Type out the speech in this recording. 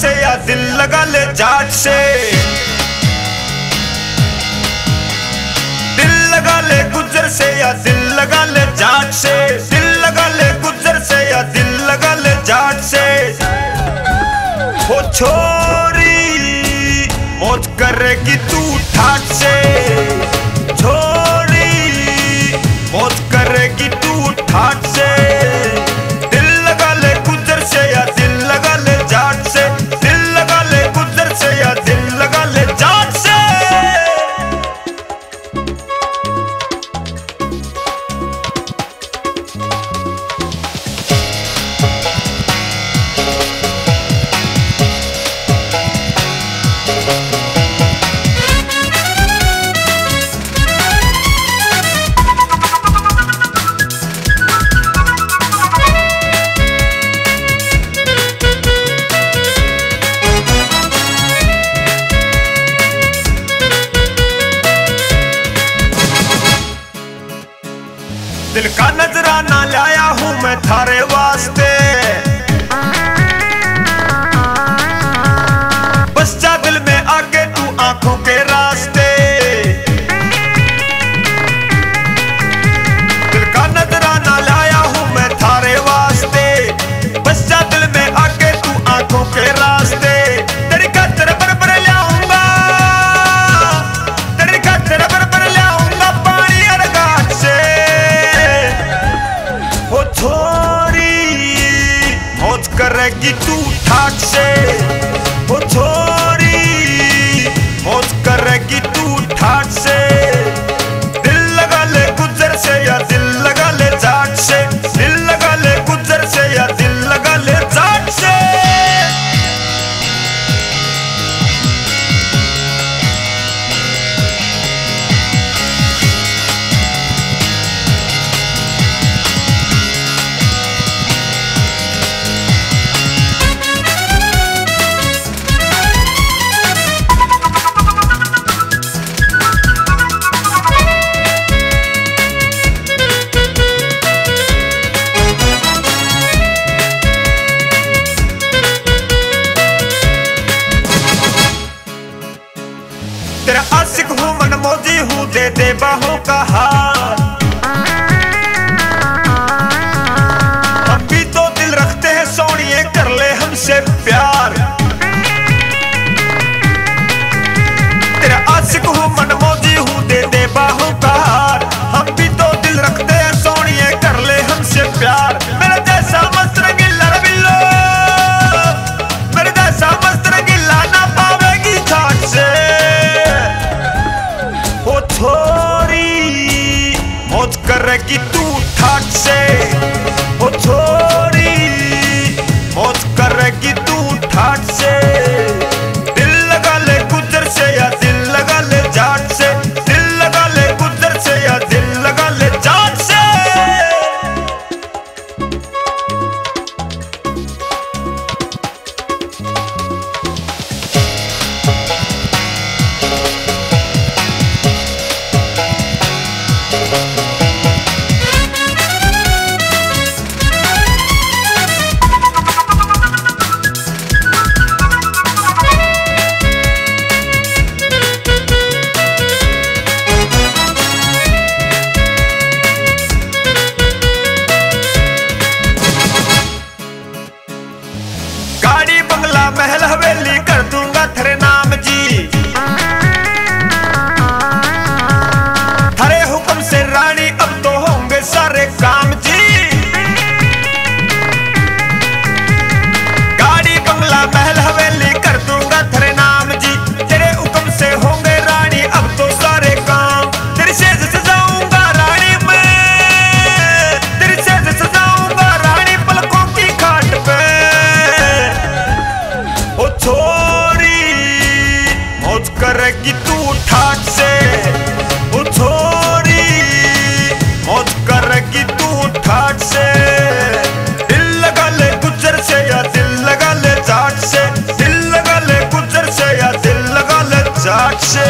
से या दिल लगा ले जाट से, दिल लगा ले गुजर से या दिल लगा ले जाट से, दिल लगा ले गुजर से या दिल लगा ले जाट से। हो छोरी मौज करेगी तू ठाट से, छोरी मौज करेगी तू ठाट से। दिल लगा ले गुजर से या दिल लगा ले जाट से, दिल लगा ले गुजर से या दिल लगा ले जाट से। दिल का नजराना लाया हूं मैं थारे वास्ते, बस जा दिल में आके तू आंखों के रास्ते। दिल का नजराना लाया हूं मैं थारे वास्ते, बस जा दिल में आके तू आंखों के रास्ते। तेरी खातिर बरबर लाऊंगा, तेरी खातिर बरबर लाऊंगा पानी और घाट से। छोरी मौज करेगी तू ठाट से, वो छोरी मौज करेगी तू ठाट से। दिल लगा ले गुजर से या दिल लगा ले जाट से, दिल लगा ले गुजर से या दिल लगा ले जाट से। तेरा आशिक हूँ मनमौजी हूँ दे दे बाहों का हार। हम भी तो दिल रखते हैं सोनिए कर ले हमसे प्यार। तेरा आशिक हूँ मनमौजी हूँ दे दे बाहों का हार। हम भी तो दिल रखते हैं सोनिए कर ले हमसे प्यार। मेरा जैसा मस्त रंगीला बिल्लो, मेरे जैसा मस्त रंगीला ना पावेगी ठाट से। वो छोरी मौज करेगी तू ठाट से, वो छोरी मौज करेगी तू ठाट से। दिल लगा ले गुजर से या दिल लगा ले जाट से, दिल लगा ले गुजर से या दिल लगा ले जाट से। गाड़ी बंगला महल हवेली कर दूंगा तेरे नाम जी, हरे हुक्म से रानी अब तो होंगे सारे काम जी। गाड़ी बंगला महल हवेली कर दूंगा तेरे नाम जी, तेरे हुक्म से होंगे रानी अब तो सारे काम। तेरी सेज सजाऊंगा रानी मैं, तेरी सेज सजाऊंगा रानी पलकों की खाट पे। ओ छोरी मौज करेगी तू ठाट से, ओ छोरी मौज करेगी तू ठाट से। दिल लगा ले गुजर से या दिल लगा ले जाट से, दिल लगा ले गुजर से या दिल लगा ले जाट से।